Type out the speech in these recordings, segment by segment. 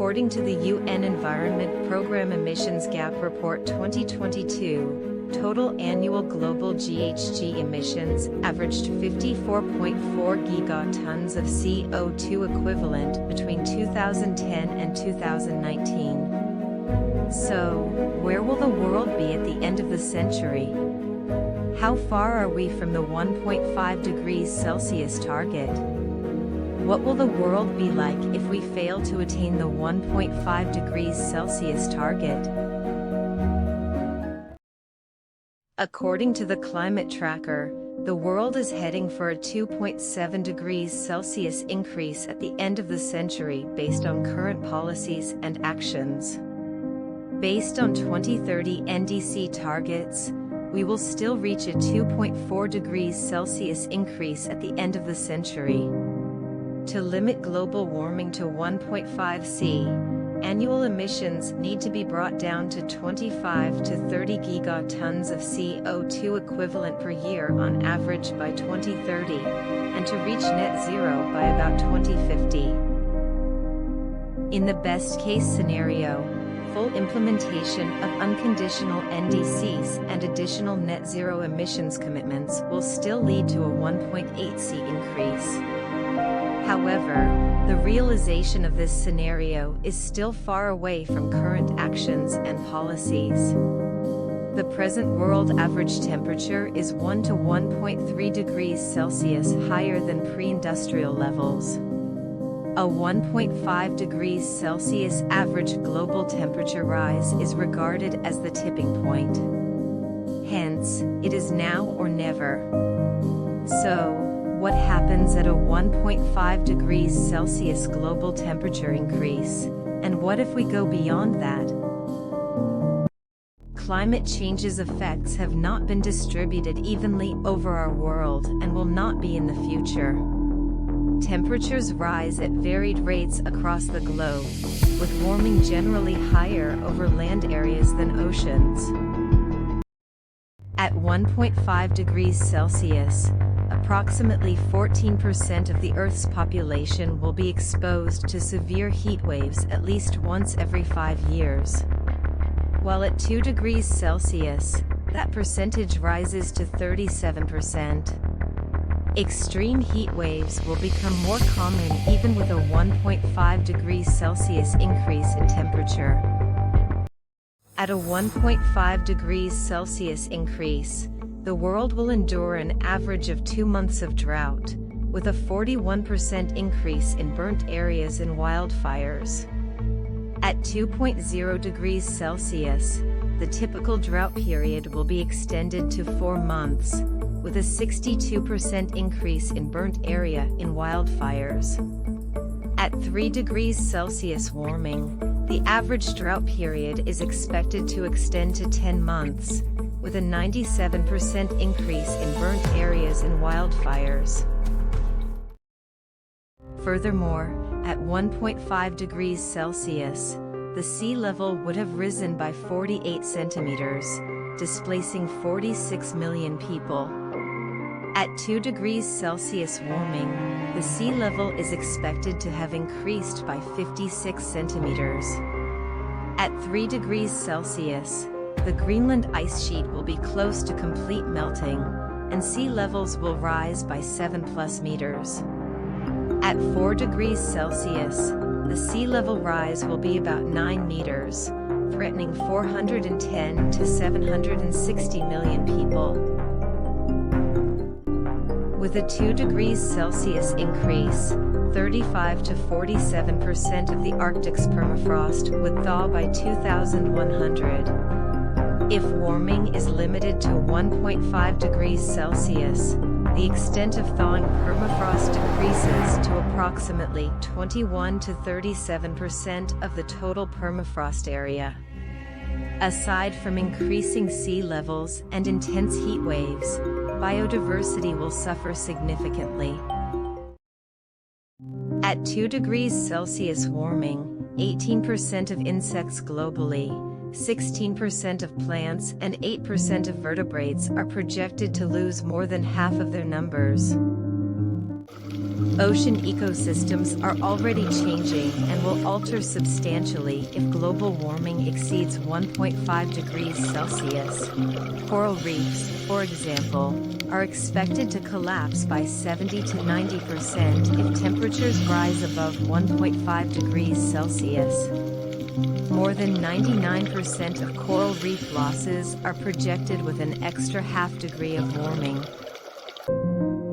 According to the UN Environment Programme Emissions Gap Report 2022, total annual global GHG emissions averaged 54.4 gigatons of CO2 equivalent between 2010 and 2019. So, where will the world be at the end of the century? How far are we from the 1.5 degrees Celsius target? What will the world be like if we fail to attain the 1.5 degrees Celsius target? According to the climate tracker, the world is heading for a 2.7 degrees Celsius increase at the end of the century based on current policies and actions. Based on 2030 NDC targets, we will still reach a 2.4 degrees Celsius increase at the end of the century. To limit global warming to 1.5 C, annual emissions need to be brought down to 25 to 30 gigatons of CO2 equivalent per year on average by 2030, and to reach net zero by about 2050. In the best-case scenario, full implementation of unconditional NDCs and additional net zero emissions commitments will still lead to a 1.8 C increase. However, the realization of this scenario is still far away from current actions and policies. The present world average temperature is 1 to 1.3 degrees Celsius higher than pre-industrial levels. A 1.5 degrees Celsius average global temperature rise is regarded as the tipping point. Hence, it is now or never. So, what happens at a 1.5 degrees Celsius global temperature increase, and what if we go beyond that? Climate change's effects have not been distributed evenly over our world and will not be in the future. Temperatures rise at varied rates across the globe, with warming generally higher over land areas than oceans. At 1.5 degrees Celsius, approximately 14% of the Earth's population will be exposed to severe heat waves at least once every 5 years. While at 2 degrees Celsius, that percentage rises to 37%. Extreme heat waves will become more common even with a 1.5 degrees Celsius increase in temperature. At a 1.5 degrees Celsius increase, the world will endure an average of 2 months of drought, with a 41% increase in burnt areas and wildfires. At 2.0 degrees Celsius, the typical drought period will be extended to 4 months, with a 62% increase in burnt area in wildfires. At 3 degrees Celsius warming, the average drought period is expected to extend to 10 months, with a 97% increase in burnt areas in wildfires. Furthermore, at 1.5 degrees Celsius, the sea level would have risen by 48 centimeters, displacing 46 million people. At 2 degrees Celsius warming, the sea level is expected to have increased by 56 centimeters. At 3 degrees Celsius, the Greenland ice sheet will be close to complete melting, and sea levels will rise by 7+ meters. At 4 degrees Celsius, the sea level rise will be about 9 meters, threatening 410 to 760 million people. With a 2 degrees Celsius increase, 35 to 47% of the Arctic's permafrost would thaw by 2100. If warming is limited to 1.5 degrees Celsius, the extent of thawing permafrost decreases to approximately 21 to 37% of the total permafrost area. Aside from increasing sea levels and intense heat waves, biodiversity will suffer significantly. At 2 degrees Celsius warming, 18% of insects globally, 16% of plants and 8% of vertebrates are projected to lose more than half of their numbers. Ocean ecosystems are already changing and will alter substantially if global warming exceeds 1.5 degrees Celsius. Coral reefs, for example, are expected to collapse by 70 to 90% if temperatures rise above 1.5 degrees Celsius. More than 99% of coral reef losses are projected with an extra half degree of warming.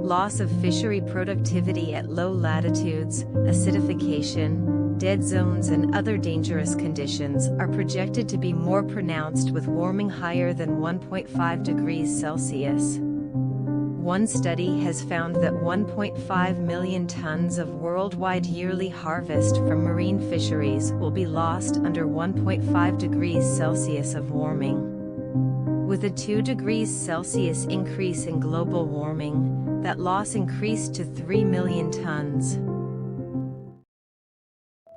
Loss of fishery productivity at low latitudes, acidification, dead zones and other dangerous conditions are projected to be more pronounced with warming higher than 1.5 degrees Celsius. One study has found that 1.5 million tons of worldwide yearly harvest from marine fisheries will be lost under 1.5 degrees Celsius of warming. With a 2 degrees Celsius increase in global warming, that loss increased to 3 million tons.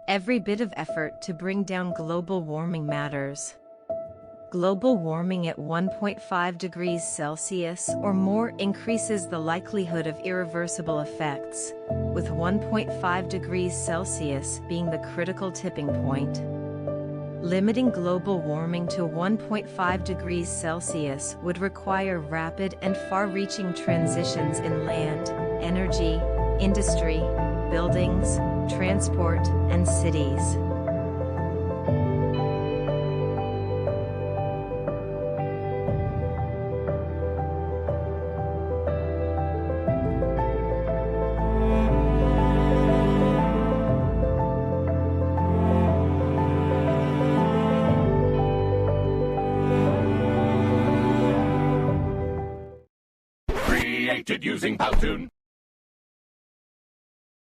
Every bit of effort to bring down global warming matters. Global warming at 1.5 degrees Celsius or more increases the likelihood of irreversible effects, with 1.5 degrees Celsius being the critical tipping point. Limiting global warming to 1.5 degrees Celsius would require rapid and far-reaching transitions in land, energy, industry, buildings, transport, and cities. Created using Powtoon.